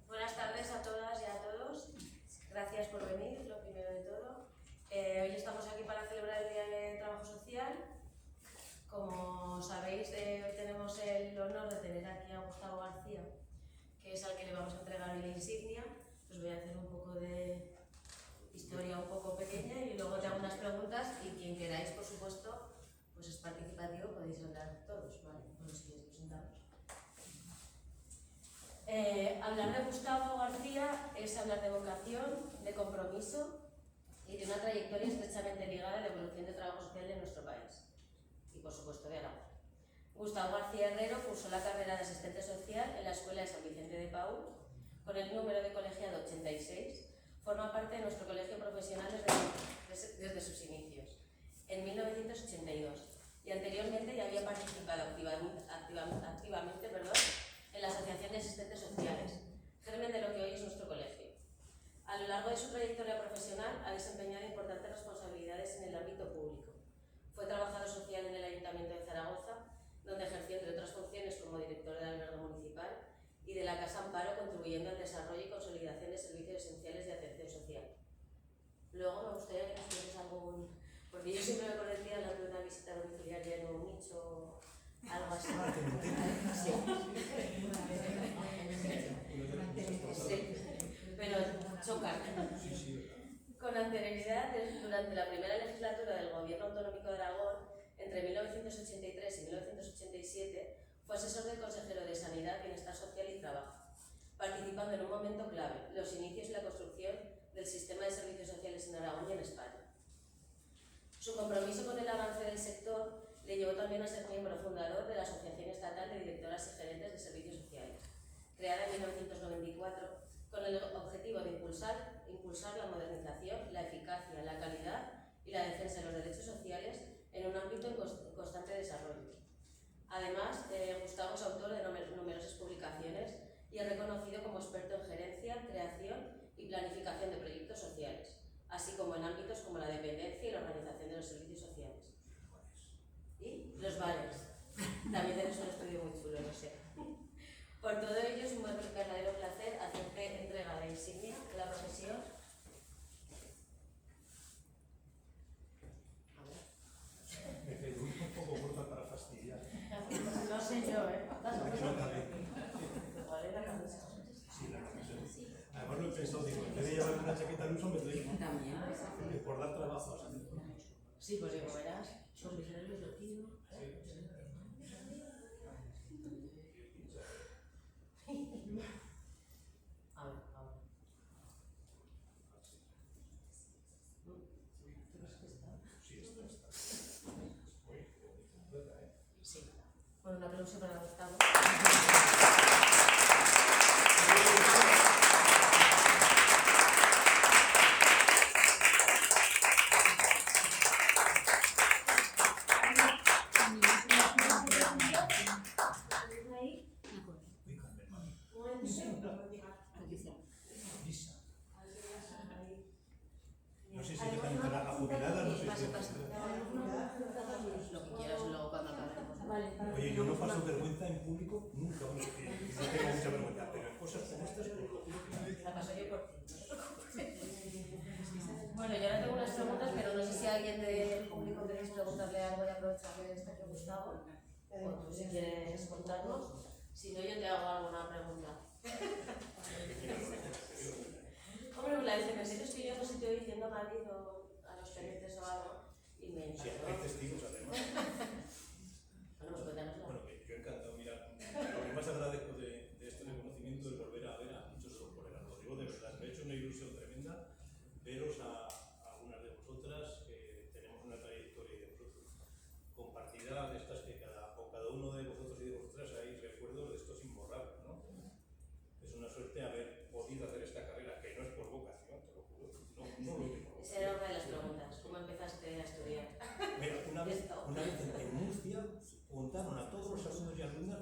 Buenas tardes a todas y a todos. Gracias por venir, lo primero de todo. Hoy estamos aquí para celebrar el Día de Trabajo Social. Como sabéis, hoy tenemos el honor de tener aquí a Gustavo García, que es al que le vamos a entregar la insignia. Os voy a hacer un poco de historia un poco pequeña y luego te hago unas preguntas y quien queráis, por supuesto, pues es participativo, podéis hablar todos, ¿vale? Bueno, si queréis presentaros. Hablar de Gustavo García es hablar de vocación, de compromiso y de una trayectoria estrechamente ligada a la evolución del trabajo social de nuestro país y, por supuesto, de Aragón. Gustavo García Herrero cursó la carrera de asistente social en la Escuela de San Vicente de Paúl con el número de colegiado 86. Forma parte de nuestro colegio profesional desde sus inicios, en 1982, y anteriormente ya había participado activamente en la Asociación de Asistentes Sociales, germen de lo que hoy es nuestro colegio. A lo largo de su trayectoria profesional ha desempeñado importantes responsabilidades en el ámbito público. Fue trabajador social en el Ayuntamiento de Zaragoza, donde ejerció entre otras funciones como director del albergue municipal y de la Casa Amparo, contribuyendo al desarrollo y consolidación de servicios esenciales de atención social. Luego me gustaría que nos hicieras algún... porque yo siempre me conocía hablando de una visita domiciliaria en un nicho, algo así. Sí. Sí, pero chocan. Con anterioridad, durante la primera legislatura del Gobierno Autonómico de Aragón, entre 1983 y 1987, fue asesor del consejero de Sanidad, Bienestar Social y Trabajo, participando en un momento clave, los inicios y la construcción del sistema de servicios sociales en Aragón y en España. Su compromiso con el avance del sector le llevó también a ser miembro fundador de la Asociación Estatal de Directoras y Gerentes de Servicios Sociales, creada en 1994, con el objetivo de impulsar la modernización, la eficacia, la calidad y la defensa de los derechos sociales en un ámbito en constante desarrollo. Además, Gustavo es autor de numerosas publicaciones y es reconocido como experto en gerencia, creación y planificación de proyectos sociales, así como en ámbitos como la dependencia y la organización de los servicios sociales. Y los bares. También tenés un estudio muy chulo, no sé. Por todo ello, es un verdadero placer hacerte entrega de insignia de la profesión. Me quedo un poco corta para fastidiar. No sé yo, ¿eh? ¿Cuál es la camisa? Sí, la camisa. Además lo he pensado, digo, en vez de llevar una chaqueta al uso, me doy también. Por dar trabajo a la gente. Sí, pues digo, verás. Son mis nervios, lo tiro. Sí. Bueno, un aplauso para Gustavo. No sé si te pueden entrar a jubilada, no sé si... Lo que quieras luego cuando acabemos. Oye, yo no paso vergüenza en público nunca, bueno, no tengo mucha vergüenza, pero en cosas como estas, por lo juro que... La paso yo por ti. Bueno, yo ahora tengo unas preguntas, pero no sé si alguien del público queréis preguntarle algo y aprovechar que está aquí Gustavo. O tú si quieres contarnos. Si no, yo te hago alguna pregunta. Hombre, la diferencia es que yo no sé si estoy diciendo a Madrid o a los gerentes o algo y me Sí, hay testigos además. Bueno, pues cuéntanoslo. Bueno, que yo encantado, mira, lo que más agradezco de este reconocimiento es volver a ver a muchos de los colegas. Lo digo de verdad, me ha hecho una ilusión tremenda veros a algunas de vosotras que tenemos una trayectoria y de vosotros compartida de estas que con cada uno de vosotros y de vosotras hay recuerdos de estos imborrables, ¿no? Es una suerte haber podido hacer esta carrera, que no es por vocación, te lo juro, no lo digo. Esa era una de las preguntas. ¿Cómo empezaste a estudiar? Mira, una vez en Murcia juntaron a todos los alumnos y alumnas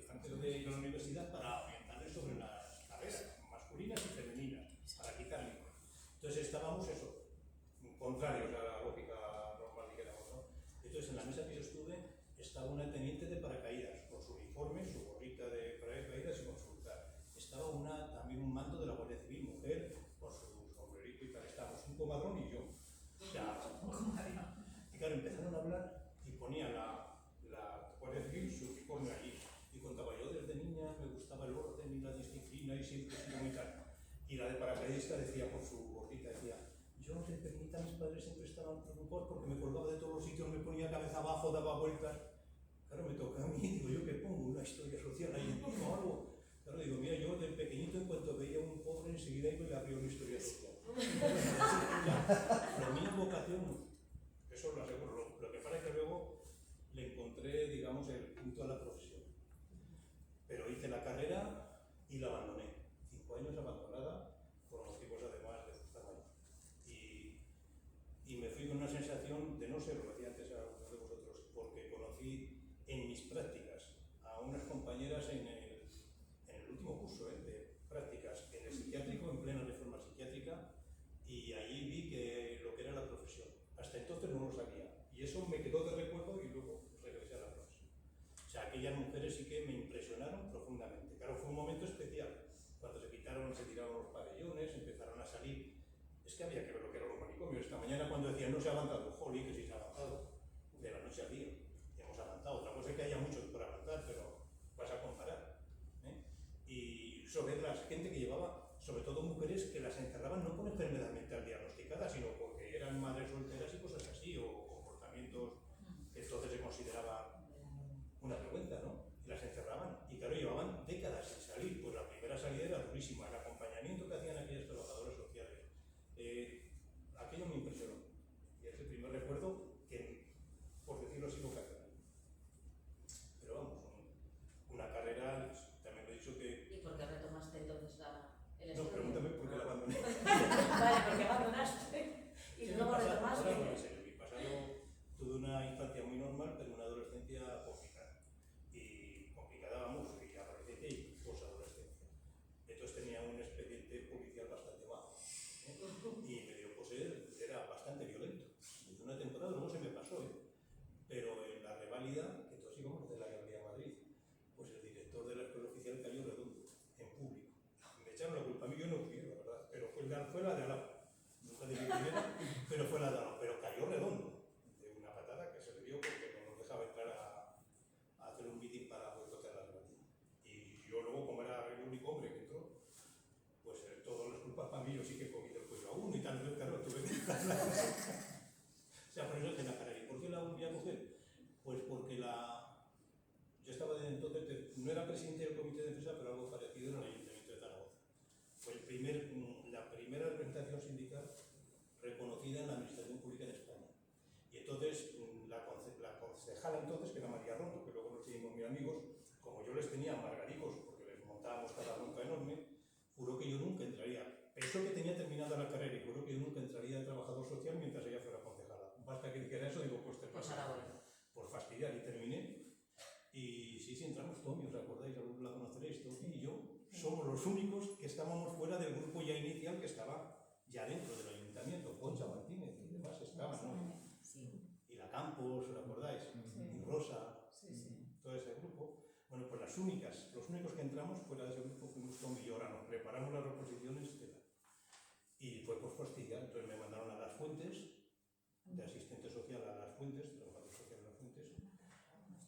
antes de ir a la universidad para orientarles sobre las carreras masculinas y femeninas, para quitarle. Entonces estábamos contrarios a la lógica normal, dijéramos, ¿no? Entonces en la mesa que yo estuve estaba una teniente de paracaídas, con su uniforme, su gorrita de paracaídas y con su tal. Y la de paracaidista decía, por su gordita, decía, yo de pequeñita mis padres siempre estaban preocupados porque me colgaba de todos los sitios, me ponía cabeza abajo, daba vueltas. Claro, me toca a mí, digo, ¿yo qué pongo? ¿Una historia social ahí encima o algo? Claro, digo, mira, yo de pequeñito, en cuanto veía a un pobre, enseguida iba y le abría una historia social. Pero mi vocación, eso lo aseguro. Lo que pasa es que luego le encontré, digamos, el punto a la profesión. Pero hice la carrera y la abandoné. 5 años abandonada, por motivos además de tamaño. Y me fui con una sensación de no ser, lo decía antes a uno de vosotros, porque conocí en mis prácticas a unas compañeras en el último curso de prácticas en el psiquiátrico, en plena reforma psiquiátrica, y allí vi que lo que era la profesión. Hasta entonces no lo sabía. Y eso me quedó de recuerdo y luego regresé a la profesión. O sea, aquellas mujeres sí que me impresionaron profundamente. Claro, fue un momento especial. Cuando se tiraron los pabellones, empezaron a salir. Es que había que ver lo que era los manicomios. Esta mañana cuando decían no se ha avanzado, jolí, que sí se ha avanzado. De la noche al día. Hemos avanzado. Otra cosa es que haya mucho por avanzar, pero vas a comparar. Y sobre la gente que llevaba, sobre todo mujeres que las encerraban no por enfermedad mental diagnosticada, sino porque eran madres solteras y cosas así, o comportamientos que entonces se consideraba una vergüenza, ¿no? Y las encerraban. Y claro, llevaban décadas sin salir. Pues la primera salida era durísima. El acompañamiento que hacían aquellas trabajadoras sociales. Aquello me impresionó. Y es el primer recuerdo que, por decirlo así, vocacional. Pero vamos, una carrera, también lo he dicho que... ¿Y por qué retomaste entonces el estudio? No, pregúntame por qué la abandoné. Vale, porque abandonaste. Y luego retomaste. En mi pasado tuve una infancia muy normal, pero una adolescencia complicada. Y complicada, vamos, y adolescencia y posadolescencia. Entonces tenía un expediente policial bastante bajo. Y me dio poseer, era bastante violento. Desde una temporada luego se me pasó, pero en la reválida, que todos íbamos de la Galería Madrid, pues el director de la escuela oficial cayó redondo, en público. Me echaron la culpa a mí, yo no fui, la verdad, pero fue la de Alaba. Nunca dije primera, pero fue la de Alaba, pero cayó redondo, de una patada que se le dio porque no nos dejaba entrar a hacer un meeting para boicotear la revalida. Y yo luego, como era el único hombre que entró, pues todas las culpas para mí, yo sí que cogí del cuello a uno y tal vez, claro, tuve que quitarla. O sea, por eso es que la carrera. ¿Y por qué la volví a coger? Pues porque yo estaba desde entonces, no era presidente del comité de empresa, pero algo parecido en el Ayuntamiento de Zaragoza. Fue la primera representación sindical reconocida en la Administración Pública en España. Y entonces, la concejala entonces, que era María Rondo, que luego nos hicimos muy amigos, como yo les tenía amargadicos, porque les montábamos cada bronca enorme, juró que yo nunca entraría. Pensó que tenía terminada la carrera y juró que yo nunca entraría de trabajador social mientras ella fuera concejala. Basta que dijera eso, digo, pues te pasa por fastidiar, y terminé. Y sí, entramos, Tommy, ¿os acordáis? Algunos la conoceréis, Tommy y yo. Somos los únicos que estábamos fuera del grupo ya inicial que estaba ya dentro del ayuntamiento. Concha Martínez y demás estaban, ¿no? Sí. Y la Campos, ¿os acordáis? Y Rosa, todo ese grupo. Bueno, pues los únicos que entramos fuera de ese grupo fuimos Tommy y yo. Ahora nos preparamos las reposiciones, y fue por fastidiar. Entonces me mandaron a Las Fuentes, de asistente social a Las Fuentes, trabajador social a Las Fuentes.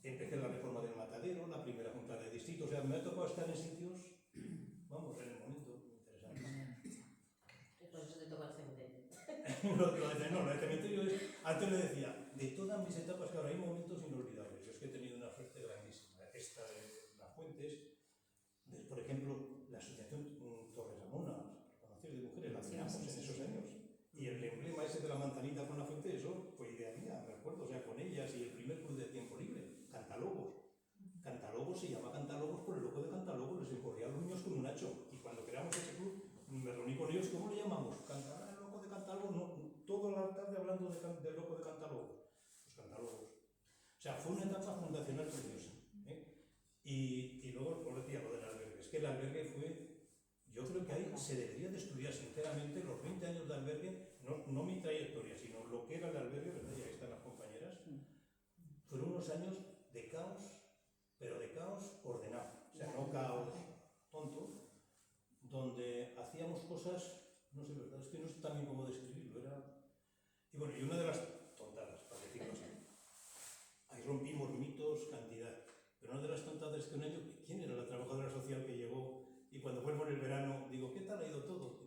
Empecé la reforma del matadero, la primera junta de distrito. O sea, me ha tocado estar en sitios, vamos, en el momento interesante. Por eso te toca el cementerio. No, el cementerio es, antes le decía, de todas mis etapas, que ahora hay momentos inolvidables. Yo es que he tenido una suerte grandísima. Esta de Las Fuentes, por ejemplo, la asociación Torre Ramona, de mujeres, la teníamos en esos años. Y el emblema ese de la manzanita con la fuente, eso fue idea mía, me acuerdo, o sea, con ellas. Y el primer club de tiempo libre, Cantalobos. Cantalobos se llama Cantalobos por el loco de Cantalobos, les encorría a los niños con un hacho. Y cuando creamos ese club, me reuní con ellos, ¿cómo le llamamos? ¿El loco de Cantalobos? No, toda la tarde hablando del loco de Cantalobos. Los Cantalobos. O sea, fue una etapa fundacional preciosa. Y luego os decía lo del albergue. Es que el albergue fue... Yo creo que ahí se debería de estudiar sinceramente los 20 años de albergue, no mi trayectoria, sino lo que era el albergue, ¿verdad? Y ahí están las compañeras. Fueron unos años de caos, pero de caos ordenado. O sea, no caos tonto, donde hacíamos cosas, no sé, ¿verdad? Es que no sé también cómo describirlo. Y bueno, y una de las tontadas, para decirlo así. Ahí rompimos mitos, cantidad. Pero una de las tontadas es que un año, ¿quién era la trabajadora social que llegó? Y cuando vuelvo en el verano, digo, ¿qué tal ha ido todo?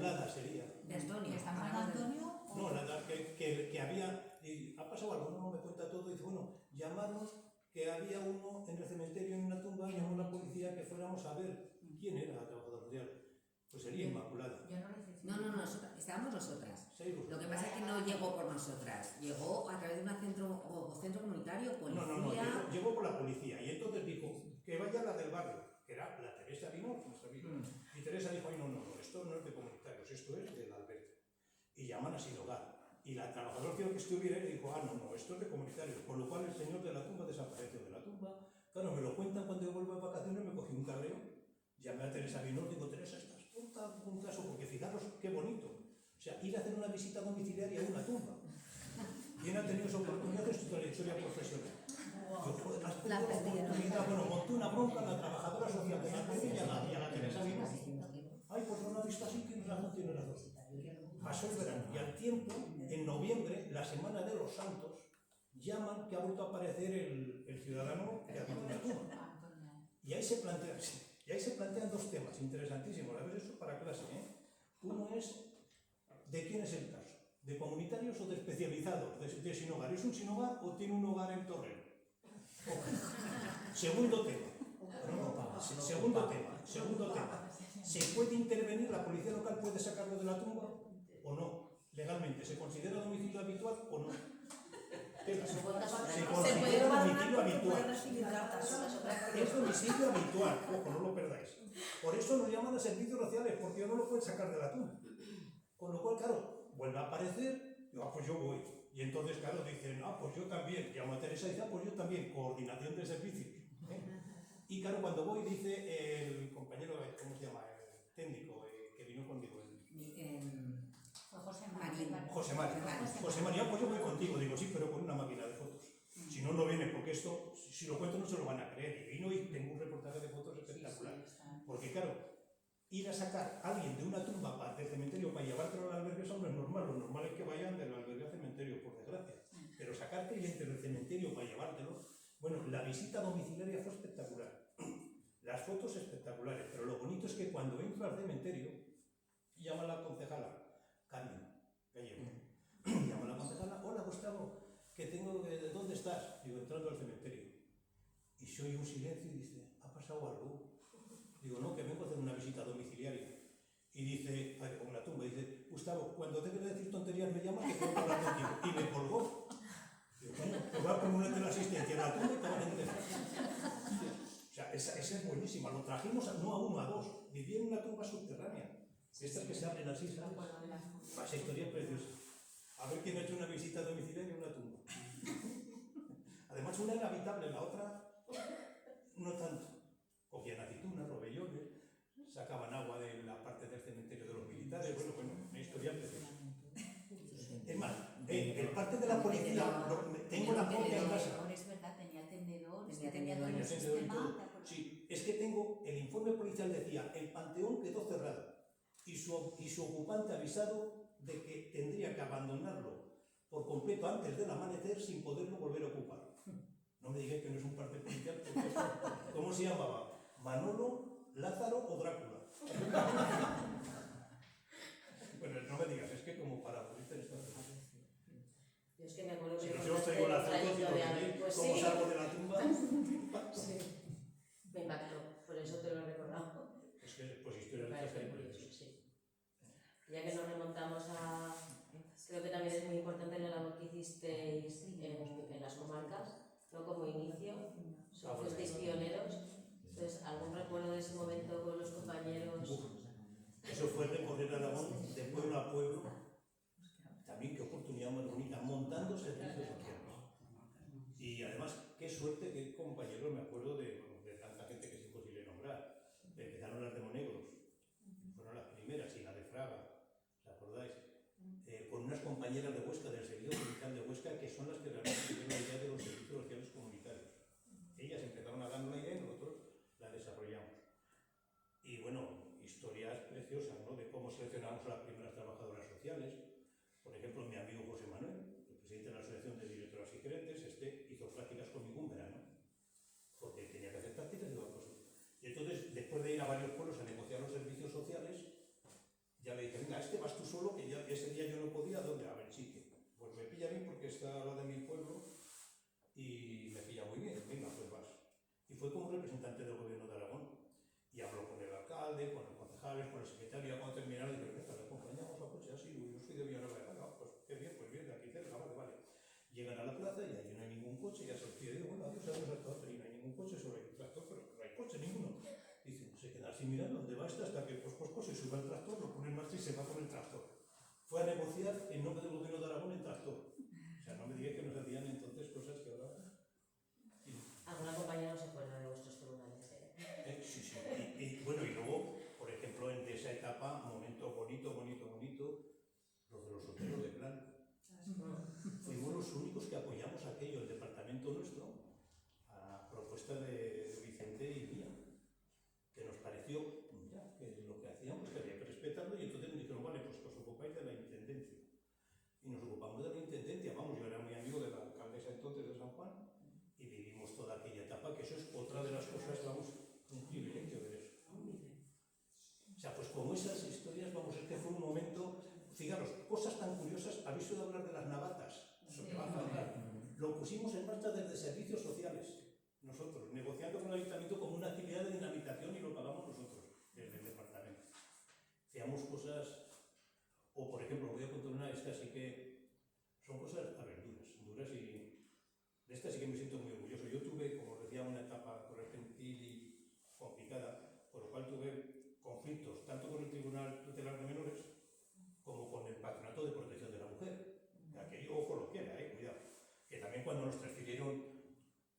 Inmaculada sería. De Antonio. ¿Estamos de Antonio? No, que había, y ha pasado algo, no me cuenta todo, y dice, bueno, llamarnos que había uno en el cementerio en una tumba, y llamó a la policía que fuéramos a ver quién era la trabajadora social. Pues sería Inmaculada. Yo no recibí. No, estábamos nosotras. ¿Seis Lo que vosotros? pasa es que no llegó por nosotras, llegó a través de un centro comunitario, policía. No, llegó por la policía y entonces dijo que vaya a la del barrio, que era la Teresa Limón, nuestra amiga. Y Teresa dijo, ay, no, esto no es de comunitarios, esto es del albergue. Y llaman a Sin Hogar. Y la trabajadora social que estuviera ahí dijo, no, esto es de comunitarios. Con lo cual el señor de la tumba desapareció de la tumba. Claro, me lo cuentan cuando yo vuelvo de vacaciones, me cogí un cabreo. Llamé a Teresa Limón, digo, Teresa, estás tonta con un caso, porque fijaros qué bonito. O sea, ir a hacer una visita domiciliaria a una tumba. ¿Quién ha tenido esa oportunidad en su trayectoria profesional? La perdieron. Bueno, montó una bronca a la trabajadora social de la calle y a la Teresa Limón. Ay, pues no lo ha visto así, tiene razón. Pasó el verano y al tiempo, en noviembre, la Semana de los Santos, llaman que ha vuelto a aparecer el ciudadano que habita en la tumba. Y ahí se plantean dos temas interesantísimos. A ver, eso para clase, ¿eh? Uno es, ¿de quién es el caso? ¿De comunitarios o de especializados? ¿De sin hogar? ¿Es un sin hogar o tiene un hogar en Torrero? Segundo tema. Segundo tema. ¿Se puede intervenir? ¿La policía local puede sacarlo de la tumba o no? Legalmente, ¿se considera domicilio habitual o no? Se considera domicilio habitual. Es domicilio habitual, ojo, no lo perdáis. Por eso nos llaman a servicios sociales, porque no lo pueden sacar de la tumba. Con lo cual, claro, vuelve a aparecer, pues yo voy. Y entonces, claro, dicen, pues yo también. Llamo a Teresa y dice, pues yo también, coordinación de servicios. Y claro, cuando voy, dice el compañero, ¿cómo se llama? El técnico que vino conmigo. Fue José Marín. José María, pues yo voy contigo. Digo, sí, pero con una máquina de fotos. Si no, no viene, porque esto, si lo cuento, no se lo van a creer. Y vino y tengo un reportaje de fotos espectacular. Porque claro, ir a sacar a alguien de una tumba del cementerio para llevártelo al albergue, eso no es normal. Lo normal es que vayan del albergue al cementerio, por desgracia. Pero sacar clientes del cementerio para llevártelo, bueno, la visita domiciliaria fue espectacular. Las fotos espectaculares, pero lo bonito es que cuando entro al cementerio, llama a la concejala, Carmen Gallego, llama a la concejala, hola Gustavo, que tengo, ¿dónde estás? Digo, entrando al cementerio. Y se oye un silencio y dice, ¿ha pasado algo? Digo, no, que vengo a hacer una visita domiciliaria. Y dice, con la tumba, dice, Gustavo, cuando tengas que decir tonterías me llamas que tengo que hablar contigo. Y me colgó. Digo, bueno, pues va a poner la asistencia en la tumba y te van a entender. O sea, esa es buenísima. Lo trajimos no a uno, a dos. Vivía en una tumba subterránea. Estas que se abren así, ¿sabes? Esa historia es preciosa. A ver quién ha hecho una visita domiciliaria en una tumba. Además, una era habitable, la otra no tanto. Cogían aceitunas, robellones, sacaban agua de la parte del cementerio de los militares. Bueno, una historia preciosa. Es más, el parte de la policía, tengo la copia en casa. Es verdad, tenía tendedor, Tenía todo el tendedor y sistema. todo. Sí, es que tengo, el informe policial decía, el panteón quedó cerrado y su ocupante avisado de que tendría que abandonarlo por completo antes del amanecer sin poderlo volver a ocupar. No me digáis que no es un parte policial, porque ¿cómo se llamaba? ¿Manolo, Lázaro o Drácula? Bueno, no me digas, es que como para aburrirte en esta situación. Yo es que me acuerdo que... Si no, yo os traigo las fotos y lo veréis, pues cómo sí. salgo de la tumba. Sí. Me impactó, por eso te lo he recordado. Es que, pues, historias de estas hay preciosas. Sí. Ya que nos remontamos a... Creo que también es muy importante la labor que hicisteis en las comarcas, ¿no? Como inicio, fuisteis pioneros. Entonces, ¿algún recuerdo de ese momento con los compañeros? Eso fue recorrer Aragón de pueblo a pueblo. También qué oportunidad más bonita, montando servicios sociales. Y además, qué suerte, qué compañeros, me acuerdo de tanta gente que es imposible nombrar. Empezaron las de Monegros, fueron las primeras, y la de Fraga, ¿os acordáis? Con unas compañeras de Huesca, del Servicio Comunitario de Huesca, que son las que realmente tienen la idea de los servicios sociales comunitarios. Ellas empezaron a darnos la idea y nosotros la desarrollamos. Y bueno, historias preciosas, ¿no? De cómo seleccionamos a las primeras trabajadoras sociales. Por ejemplo, mi amigo José Manuel, el presidente de la Asociación de Directoras y Gerentes, hizo prácticas conmigo un verano, porque tenía que hacer prácticas y Y entonces, después de ir a varios pueblos a negociar los servicios sociales, ya le dije, venga, este vas tú solo, que ya ese día yo no podía, ¿dónde? A Belchique. Pues me pilla bien porque está al lado de mi pueblo y me pilla muy bien, venga, pues vas. Y fue como representante del gobierno de Aragón. Y habló con el alcalde, con los concejales, con el secretario, cuando terminaron, y dijeron, le acompañamos a coche así, yo soy de Villanueva, no, pues qué bien, pues bien, de aquí cerca, vale. Llegan a la plaza y allí no hay ningún coche, ya se los pide, digo, bueno, adiós, adiós al tractor, y no hay ningún coche, solo hay un tractor, pero no hay coche ninguno. Dicen, se queda así mirando dónde va hasta que se sube al tractor, lo pone en marcha y se va con el tractor. Fue a negociar en nombre del gobierno de Aragón en tractor. O sea, no me digáis que nos hacían entonces cosas que ahora... ¿Alguna compañía no se acuerda de vuestros tribunales? Sí. Y bueno, y luego, por ejemplo, en esa etapa, momento bonito, los de los solteros de plan. Fuimos los únicos que apoyamos aquello, el departamento nuestro, a propuesta de Vicente y mía, que nos pareció, mira, que lo que hacíamos que había que respetarlo, y entonces nos dijeron, vale, pues os ocupáis de la intendencia. Y nos ocupamos de la intendencia, vamos, yo era muy amigo de la alcaldesa entonces de San Juan, y vivimos toda aquella etapa, que eso es otra de las cosas, vamos, un privilegio ver eso. O sea, pues como esas historias, vamos, es que fue un momento, fijaros, cosas tan curiosas, habéis oído hablar de las navatas, eso que va a faltar. Lo pusimos en marcha desde servicios sociales, nosotros, negociando con el ayuntamiento como una actividad de dinamitación y lo pagamos nosotros, desde el departamento. Hacíamos cosas, o por ejemplo, voy a contar una, esta sí que son cosas, a ver, duras y de esta sí que me siento muy orgulloso. Yo tuve, como decía, una etapa repentil y complicada, por lo cual tuve conflictos tanto con el Tribunal Tutelar de Menores como con el Patronato de Protección de la Mujer. Aquello, ojo lo quiera, cuidado. Que también cuando nos transfirieron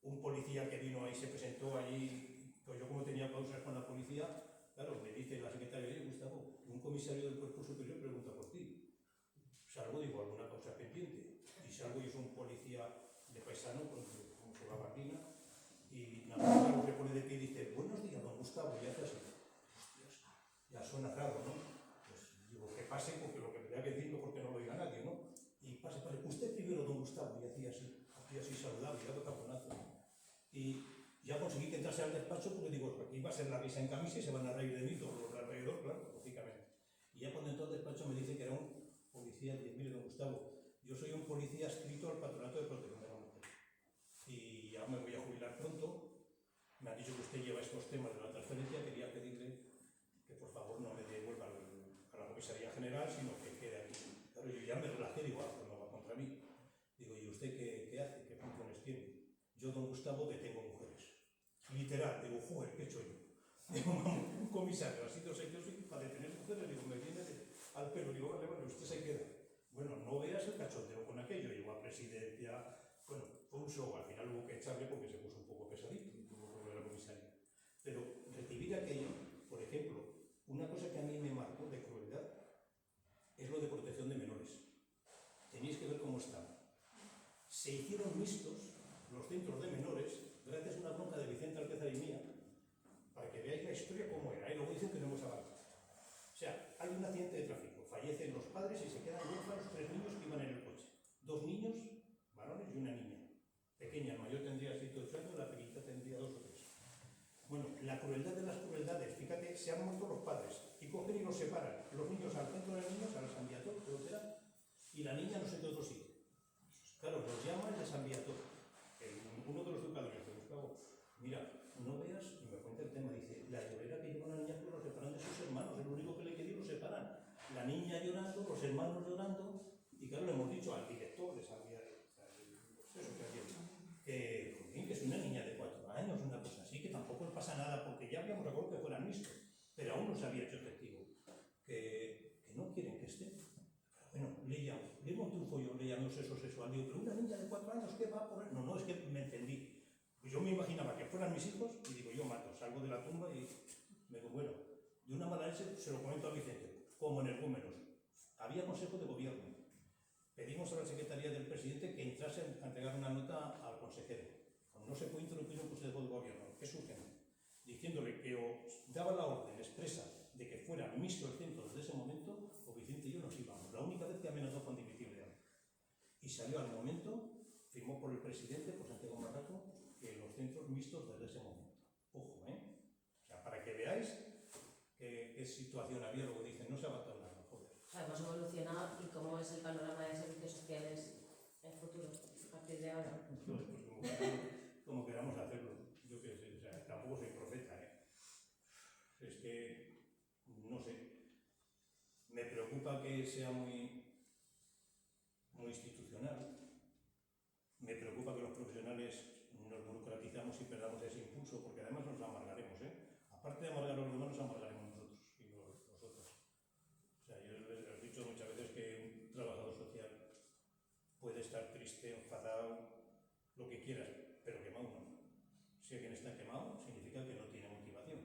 un policía que vino ahí, se presentó allí, pues yo como tenía pausas con la policía, claro, me dice la secretaria, oye, Gustavo, un comisario del Cuerpo Superior pregunta por ti. Salgo, digo, alguna causa pendiente. Y salgo y es un policía de paisano, como su gabardina, y nada más me pone de pie y dice, buenos días, don Gustavo, y hace así. Hostias, ya suena raro, ¿no? Pues digo, que pase, porque lo que me tenga que decir, porque no lo oiga nadie, ¿no? Y pase, usted primero, don Gustavo, y hacía así saludable, y daba taponazo. Y ya conseguí que entrase al despacho, porque digo, aquí va a ser la risa en camisa y se van a reír de mí todos los de alrededor, claro, lógicamente. Y ya cuando entró al despacho me dice que era un policía, dice, mire, don Gustavo, yo soy un policía adscrito al Patronato de Protección de la Mujer. Y ya me voy a jubilar pronto. Me han dicho que usted lleva estos temas de la transferencia, quería pedirle que por favor no me devuelva a la comisaría general, sino que quede aquí. Claro, yo ya me relajé, digo, pues no va contra mí. Digo, ¿y usted qué hace? ¿Qué funciones tiene? Yo, don Gustavo, detengo mujeres. Literal, digo, joder, ¿qué he hecho yo? Digo, un comisario, ha sido señor para detener mujeres, digo, me viene al pelo, digo, vale, usted se queda. Bueno, no veas el cachondeo con aquello, llegó a presidencia, bueno, fue un show, al final hubo que echarle porque se puso un poco pesadito y tuvo que volver a la comisaría. Pero recibir aquello, por ejemplo, una cosa que a mí me marcó de crueldad es lo de protección de menores. Tenéis que ver cómo están. Se hicieron mixtos los centros de menores gracias a una bronca de Vicente Alcázar y mía, para que veáis la historia cómo era, y luego dicen que no hemos avanzado. O sea, hay un accidente de tráfico, fallecen los padres y se quedan huérfanos 3 niños que iban en el coche. 2 niños, varones y una niña. Pequeña, el mayor tendría 7 o 8 años, la pequeñita tendría 2 o 3. Bueno, la crueldad de las crueldades, fíjate, se han muerto los padres y cogen y los separan. Los niños al centro de niños, al San Viator, creo que era, y la niña no sé qué otro sitio. Claro, los llaman de San Viator. Uno de los educadores de Gustavo, mira, no veas, y me cuenta el tema, dice, la llorera que lleva una niña que lo separan de sus hermanos, es lo único que le quería y lo separan. La niña llorando, los hermanos llorando, y claro, le hemos dicho al director de San Viator, que es una niña de 4 años, una cosa así, que tampoco le pasa nada, porque ya habíamos acordado que fueran mixtos, pero aún no se había hecho efectivo, que no quieren que esté. Bueno, le monté un follón, le llamé sexo sexual, digo, pero una niña de 4 años, ¿qué va a poner? No, es que me entendí. Pues yo me imaginaba que fueran mis hijos, y digo, yo mato, salgo de la tumba y me digo, bueno, de una mala leche se lo comento a Vicente, como en el Cúmenos. Había consejo de gobierno. Pedimos a la secretaría del presidente que entrase a entregar una nota al consejero. Como no se puede interrumpir un consejo de gobierno, es urgente, diciéndole que o daba la orden expresa de que fuera mixto el centro desde ese momento, o Vicente y yo nos íbamos. La única vez que amenazó con dimitir de algo. Y salió al momento, firmó por el presidente, por Santiago Marraco, que los centros mixtos desde ese momento. Ojo, O sea, para que veáis qué situación había, luego dicen, no se ha avanzado nada, joder. O sea, hemos evolucionado y cómo es el panorama de servicios sociales en el futuro, a partir de ahora. Pues como queramos hacerlo. Yo qué sé, o sea, tampoco soy profeta, ¿eh? Es que, no sé, me preocupa que sea muy institucional. Me preocupa que los profesionales nos burocratizamos y perdamos ese impulso, porque además nos amargaremos, ¿eh? Aparte de amargar a los demás, nos amargaremos nosotros y nosotras. O sea, yo les he dicho muchas veces que un trabajador social puede estar triste, enfadado, lo que quieras, pero quemado no. Si alguien está quemado, significa que no tiene motivación.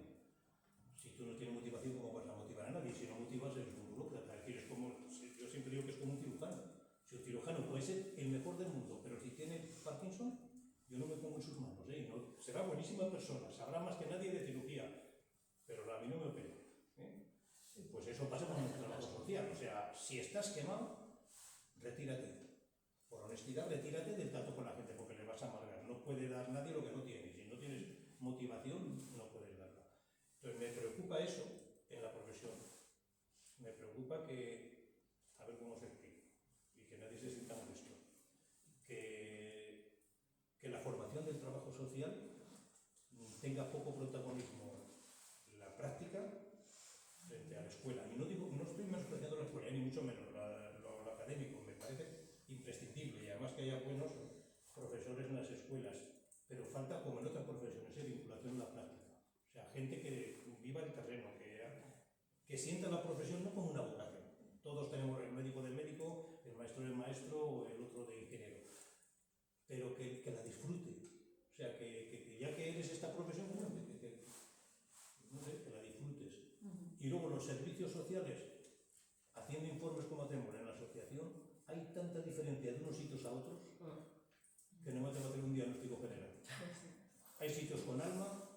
Si tú no tienes motivación, ¿cómo vas a motivar a nadie? Si no motivas, eres un burócrata. Es decir, es como, yo siempre digo que es como un cirujano. Si un cirujano puede ser el mejor del mundo, pero si tiene Parkinson, yo no me pongo en sus manos, ¿eh? No, será buenísima persona, sabrá más que nadie de cirugía, pero a mí no me opera, ¿eh? Pues eso pasa con el trabajo social. O sea, si estás quemado, retírate. Por honestidad, retírate del trato con la gente, porque le vas a amargar. No puede dar nadie lo que no tiene. Si no tienes motivación, no puedes darla. Entonces, me preocupa eso en la profesión. Me preocupa que, a ver cómo se explica, y que nadie se sienta molesto, que la formación del trabajo social tenga poco protagonismo en la práctica frente a la escuela. Y no estoy menospreciando la escuela, ni mucho menos lo académico, me parece imprescindible, y además que haya buenos profesores en las escuelas, pero falta, como en otras profesiones, vinculación en la práctica. O sea, gente que viva el terreno, que sienta la profesión no como una vocación. Todos tenemos el médico del médico, el maestro del maestro o el otro de ingeniero, pero que la disfrute. O sea, que ya que eres esta profesión, bueno, no sé, que la disfrutes. Y luego los servicios sociales, haciendo informes como hacemos en la asociación, hay tanta diferencia de unos sitios a otros que no me tengo que hacer un diagnóstico general. Hay sitios con alma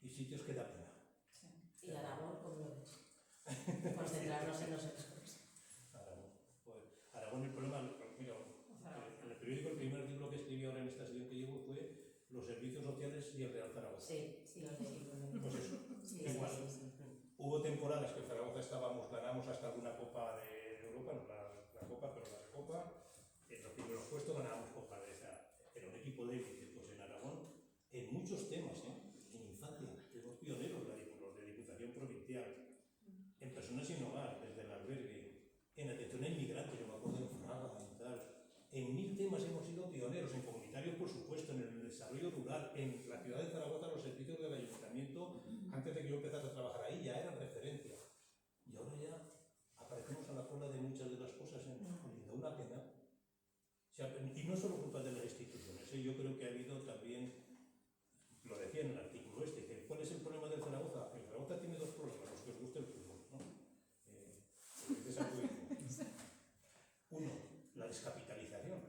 y sitios que da pena. ¿Y la labor cómo lo ves? Concentrarnos en nosotros. Aragón, el problema, mira, en el periódico, el primer artículo que escribí ahora en esta sesión que llevo fue los servicios sociales y el Real Zaragoza. Sí, los de Pues eso, sí, igual. Sí. Hubo temporadas que en Zaragoza ganamos hasta alguna Copa de Europa, no la Copa, pero la Recopa. En los primeros puestos ganábamos Copa de esa. Era un equipo de élite. Pues en Aragón, en muchos temas, en infancia, fuimos pioneros, los de Diputación Provincial, en personas sin hogar, desde el albergue, en atención a inmigrantes, yo me acuerdo en Fraga y tal. En 1000 temas hemos sido pioneros, en comunitarios, por supuesto, en el desarrollo rural, en la ciudad de Zaragoza, los servicios del ayuntamiento, antes de que yo empezase a trabajar ahí, ya eran referencia. Y ahora ya aparecemos a la cola de muchas de las cosas, da una pena. O sea, y no es solo culpa de las instituciones, yo creo que ha habido también, lo decía en el artículo que ¿cuál es el problema del Zaragoza? El Zaragoza tiene dos problemas, los que os gusta el fútbol, ¿no? Uno, la descapitalización.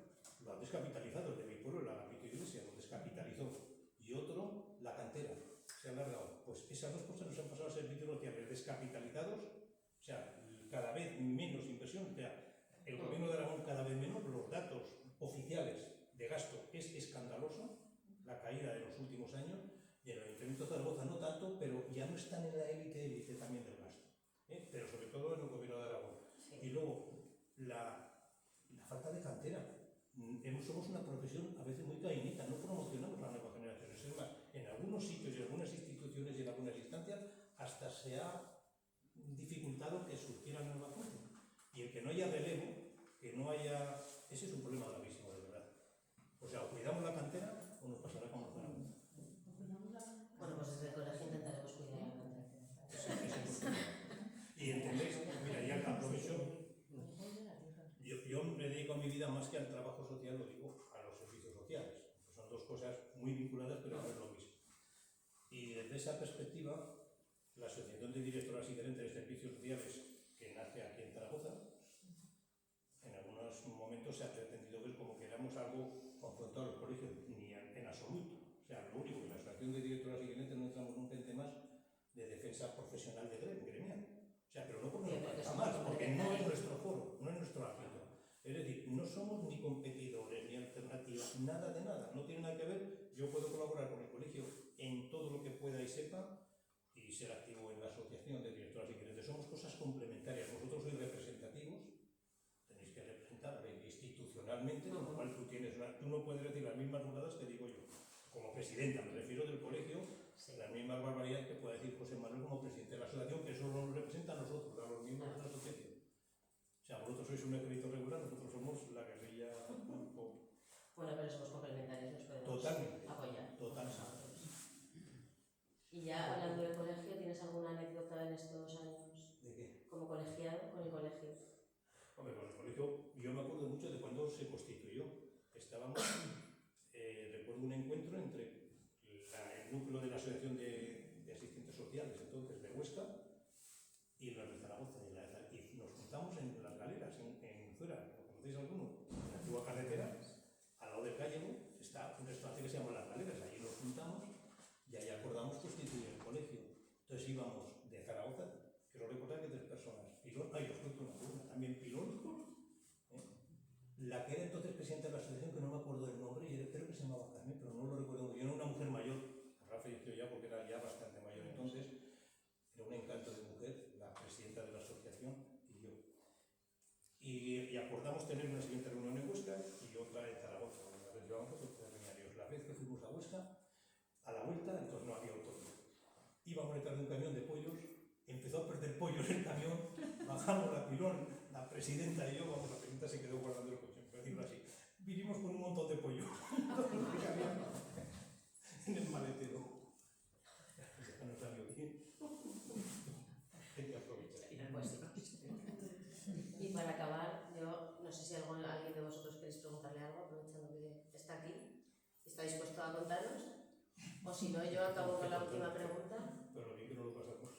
Lo han descapitalizado, el de mi pueblo, la Gambito Iglesia, lo descapitalizó. Y otro, la cantera. Se ha alargado. Pues esas dos cosas nos han pasado a servicios sociales descapitalizados, o sea, cada vez menos inversión, o sea, el gobierno de Aragón cada vez menos, los datos oficiales de gasto es escandaloso, la caída de los últimos años, y en el Ayuntamiento de Zaragoza no tanto, pero ya no están en la élite también del gasto, pero sobre todo en el gobierno de Aragón. Sí. Y luego, la falta de cantera. Somos una profesión a veces muy caínita, no promocionamos las nuevas generaciones. Es más, en algunos sitios y en algunas instituciones y en algunas instancias hasta se ha dificultado que surgiera nueva gente. Y el que no haya relevo, que no haya... Ese es un problema gravísimo, de verdad. O sea, o cuidamos la cantera o nos pasará como Zaragoza. Bueno, pues desde el colegio intentaremos cuidar la cantera. Y entendéis, mira, ya aprovecho. Yo me dedico a mi vida más que al trabajo social, lo digo, a los servicios sociales. Pues son dos cosas muy vinculadas, pero no es lo mismo. Y desde esa perspectiva, la Asociación de Directoras y Gerentes de Servicios Sociales, que nace aquí en Zaragoza, en algunos momentos se ha pretendido ver como que éramos algo confrontado a los colegios, ni en absoluto. O sea, lo único que la Asociación de Directoras y Gerentes no entramos nunca en temas de defensa profesional de gremial. O sea, pero no porque nos parezca mal, porque no es nuestro foro, no es nuestro ámbito. Es decir, no somos ni competidores, ni alternativas, nada de nada, no tiene nada que ver. Yo puedo colaborar con el colegio en todo lo que pueda y sepa y ser activo en la Asociación de Directoras y Gerentes. Somos cosas complementarias, vosotros sois representativos legalmente, con lo cual tú no puedes decir las mismas burradas que digo yo. Como presidenta, me refiero del colegio, las mismas barbaridades que puede decir José Manuel como presidente de la asociación, que eso nos representa a nosotros, a los miembros de la asociación. O sea, vosotros sois un ejército regular, nosotros somos la guerrilla. Bueno, pero somos complementarios, nos podemos Totalmente. apoyar. Totalmente. Y ya hablando de colegio, ¿tienes alguna anécdota en estos años? ¿De qué? Como colegiado, con el colegio. Hombre, con el colegio, yo me acuerdo mucho de cuando se constituyó. Estábamos, recuerdo un encuentro entre el núcleo de la Asociación de Asistentes Sociales, entonces de Huesca, y los de Zaragoza. Y nos juntamos en las galeras, en Zuera, ¿lo conocéis alguno? En la antigua carretera, al lado del Gallego, está un restaurante que se llama Las Galeras. Allí nos juntamos y ahí acordamos constituir el colegio. Entonces íbamos de Zaragoza, quiero recordar que 3 personas. Pilón, os cuento una, también Pilón, la que era entonces presidenta de la asociación, que no me acuerdo del nombre, y creo que se llamaba Carmen, pero no lo recuerdo muy bien. Era una mujer mayor, Rafa falleció ya porque era ya bastante mayor entonces, era un encanto de mujer, la presidenta de la asociación y yo. Y acordamos tener una siguiente reunión en Huesca y otra en Zaragoza. Una vez llevamos otros seminarios. La vez que fuimos a Huesca, a la vuelta, entonces no había autovía. Íbamos detrás de un camión de pollos, empezó a perder pollos el camión, bajamos la Pilón, la presidenta y yo, la presidenta se quedó guardando el coche, por decirlo así. Vinimos con un montón de pollos en el maletero. Ya no salió bien. Hay que aprovechar. Pues, y para acabar, yo no sé si alguien de vosotros queréis preguntarle algo, aprovechando que está aquí. ¿Está dispuesto a contaros? O si no, yo acabo con la última pregunta. Pero bien que no lo pasamos.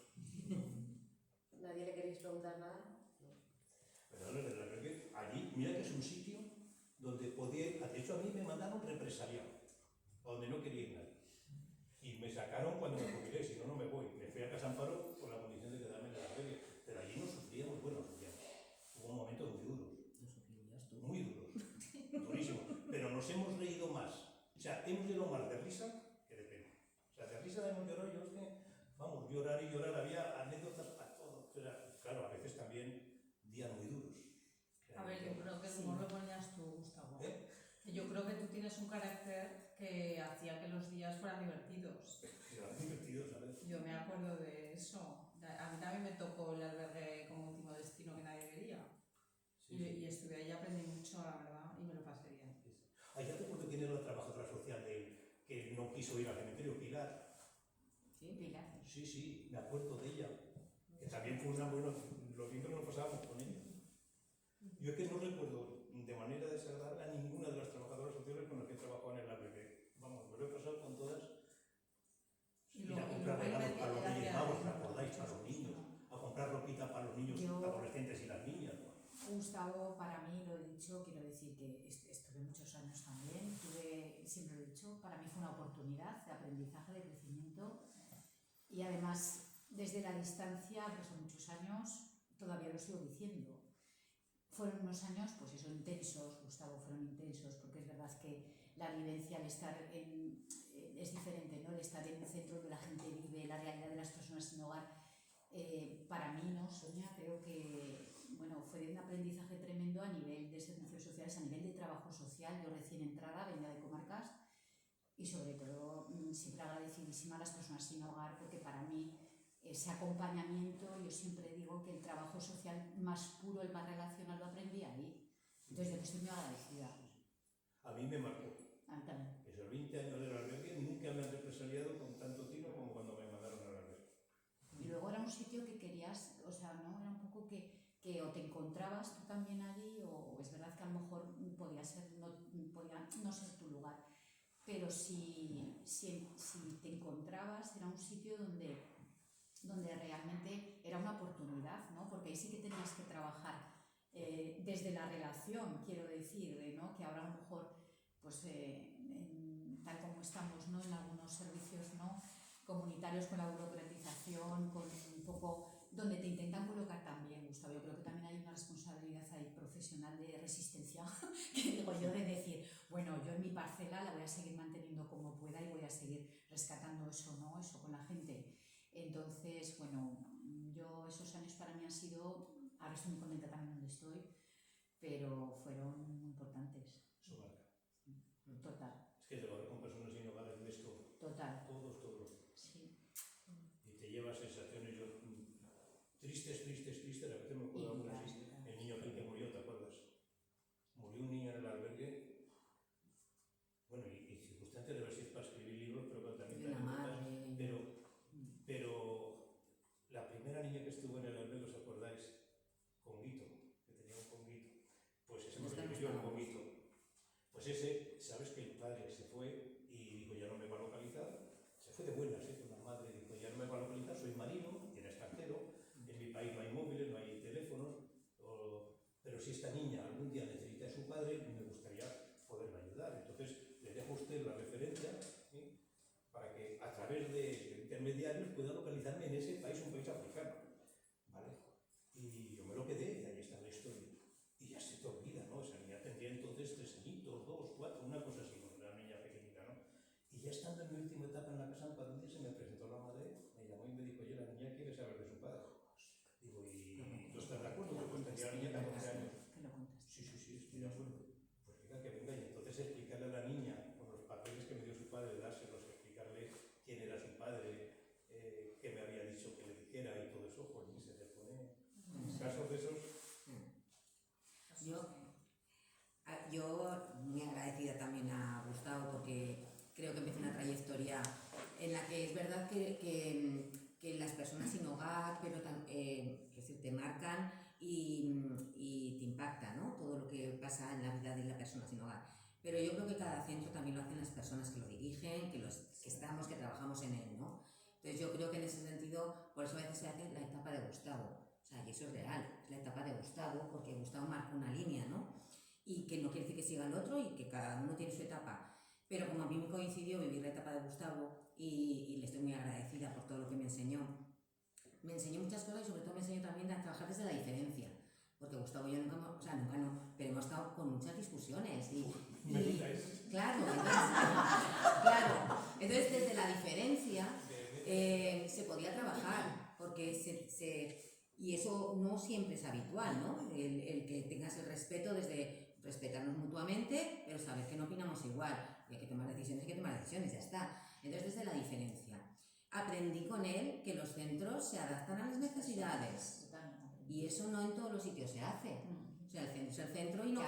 ¿Nadie le queréis preguntar nada? Pero la verdad es que allí, mira que es un sitio donde podía, de hecho a mí me mandaron represaliado, donde no quería ir nadie. Y me sacaron cuando me jubilé, si no, no me voy. Me fui a Casa Amparo con la condición de quedarme en la feria. Pero allí no sufríamos, bueno, sufríamos. Hubo momentos muy duros. Muy duros. Durísimos. Pero nos hemos reído más. O sea, hemos llorado más de risa que de pena. O sea, de risa hemos llorado, yo es que, vamos, llorar y llorar. Había anécdotas para todo. O sea, claro, a veces también días muy duros. A ver, yo creo que como lo ponías tú, Gustavo. Yo creo que tú tienes un carácter que hacía que los días fueran divertidos. Eran divertidos, ¿sabes? Yo me acuerdo de eso. A mí también me tocó el albergue como último destino que nadie quería. Sí, Y estuve ahí, aprendí mucho, la verdad, y me lo pasé bien. Ah, ya te acuerdo quién era la trabajadora social que no quiso ir al cementerio, Pilar. Sí, Pilar. Sí, sí, me acuerdo de ella. Que también fue una buena, lo bien que nos pasábamos con ella. Yo es que no recuerdo de manera desagradable a ninguna de las trabajadoras sociales con las que he trabajado en el albergue. Vamos, me lo he pasado con todas. Ir a comprar regalos para los Reyes Magos, ¿te acordáis? Para los niños. A comprar ropita para los niños adolescentes y las niñas, ¿no? Gustavo, para mí, lo he dicho, quiero decir que estuve muchos años también, siempre lo he dicho, para mí fue una oportunidad de aprendizaje, de crecimiento y además desde la distancia, que son muchos años, todavía lo sigo diciendo. Fueron unos años, pues eso, intensos, Gustavo, fueron intensos, porque es verdad que la vivencia al estar es diferente, ¿no? El estar en un centro donde la gente vive, la realidad de las personas sin hogar. Para mí, ¿no, Sonia? Creo que bueno, fue de un aprendizaje tremendo a nivel de servicios sociales, a nivel de trabajo social. Yo recién entrada, venía de comarcas y sobre todo siempre agradecidísima a las personas sin hogar, porque para mí ese acompañamiento, yo siempre digo que el trabajo social más puro, el más relacional, lo aprendí ahí. Entonces yo que estoy muy agradecida. A mí me marcó. A mí también. Esos 20 años del albergue nunca me han represaliado con tanto tino como cuando me mandaron al albergue. Y luego era un sitio que querías, o sea, ¿no? Era un poco que o te encontrabas tú también allí, o es verdad que a lo mejor podía no ser tu lugar. Pero si te encontrabas, era un sitio donde realmente era una oportunidad, ¿no? Porque ahí sí que tenías que trabajar desde la relación, quiero decir, ¿no? Que ahora a lo mejor, pues tal como estamos, ¿no? En algunos servicios, ¿no? Comunitarios, con la burocratización, con un poco donde te intentan colocar también, Gustavo. Yo creo que también hay una responsabilidad ahí profesional de resistencia, que digo yo, de decir, bueno, yo en mi parcela la voy a seguir manteniendo como pueda y voy a seguir rescatando eso, ¿no? Eso con la gente. Entonces, bueno, yo esos años para mí han sido, ahora estoy muy contenta también donde estoy, pero fueron muy importantes. padre y me gustaría poderle ayudar. Entonces, le dejo a usted la referencia para que a través de intermediarios pueda localizarme en ese país, un país africano. ¿Vale? Y yo me lo quedé y ahí está la historia. Y ya se te olvida, ¿no? Esa niña tendría entonces 3 añitos, 2, 4, una cosa así, porque era una niña pequeñita, ¿no? Y ya estando en mi última etapa en la casa Amparo, un día se me presentó la madre, me llamó y me dijo, oye, la niña quiere saber de su padre. Digo, ¿y tú estás de acuerdo? Pues tendría la niña 14 años. Sí, estoy de acuerdo. Pues venga, que venga. Y entonces explicarle a la niña, con los papeles que me dio su padre, dárselos, explicarle quién era su padre, qué me había dicho que le dijera y todo eso, pues ni se te pone. Casos de esos. Yo muy agradecida también a Gustavo porque creo que empezó una trayectoria en la que es verdad que las personas sin hogar, pero es decir, te marcan y te impacta, ¿no? Todo lo que pasa en la vida de la persona sin hogar. Pero yo creo que cada centro también lo hacen las personas que lo dirigen, que estamos, que trabajamos en él, ¿no? Entonces yo creo que en ese sentido, por eso a veces se hace la etapa de Gustavo. O sea, y eso es real, es la etapa de Gustavo, porque Gustavo marca una línea, ¿no? Y que no quiere decir que siga el otro y que cada uno tiene su etapa. Pero como a mí me coincidió vivir la etapa de Gustavo y le estoy muy agradecida por todo lo que me enseñó muchas cosas y sobre todo me enseñó también a trabajar desde la diferencia. Porque Gustavo y yo nunca no, pero hemos estado con muchas discusiones. Claro, entonces desde la diferencia se podía trabajar, porque y eso no siempre es habitual, ¿no? El que tengas el respeto desde respetarnos mutuamente, pero saber que no opinamos igual, y hay que tomar decisiones, ya está. Entonces desde la diferencia. Aprendí con él que los centros se adaptan a las necesidades y eso no en todos los sitios se hace. O sea, el centro es el centro y no